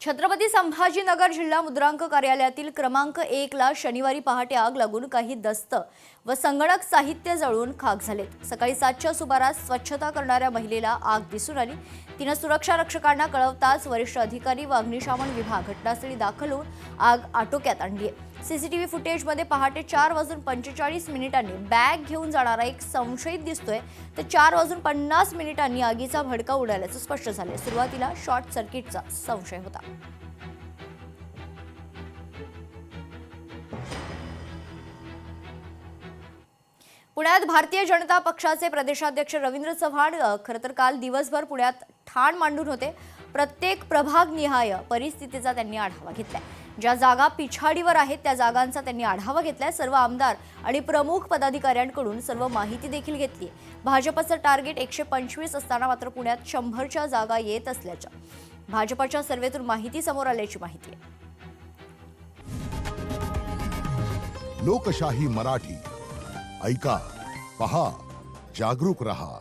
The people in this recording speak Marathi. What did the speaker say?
छत्रपती संभाजीनगर जिल्हा मुद्रांक कार्यालयातील क्रमांक 1 ला शनिवारी पहाटे आग लागून काही दस्त व संगणक साहित्य जळून खाक झालेत। सकाळी 7च्या सुमारास स्वच्छता करणाऱ्या महिलेला आग दिसून आली। तिने सुरक्षा रक्षकांना कळवताच वरिष्ठ अधिकारी व अग्निशमन विभाग घटनास्थळी दाखल होऊन आग आटोक्यात आणली आहे। सीसीटीव्ही फुटेजमध्ये पहाटे 4:45 बॅग घेऊन जाणारा एक संशयित दिसतोय, तर 4:50 आगीचा भडका उडाल्याचं स्पष्ट झाले। सुरुवातीला शॉर्ट सर्किटचा संशय होता। पुण्यात भारतीय जनता पक्षाचे प्रदेशाध्यक्ष रवींद्र चव्हाण खरं तर काल दिवसभर पुण्यात ठाण मांडून होते। प्रत्येक प्रभागनिहाय परिस्थितीचा त्यांनी आढावा घेतलाय। ज्या जागा पिछाडीवर आहेत त्या जागांचा त्यांनी आढावा घेतलाय। सर्व आमदार आणि प्रमुख पदाधिकाऱ्यांकडून सर्व माहिती देखील घेतली। भाजपचं टार्गेट 125 असताना मात्र पुण्यात 100च्या जागा येत असल्याच्या भाजपच्या सर्वेतून माहिती समोर आल्याची माहिती आहे। लोकशाही मराठी ऐका, पहा, जागरूक रहा।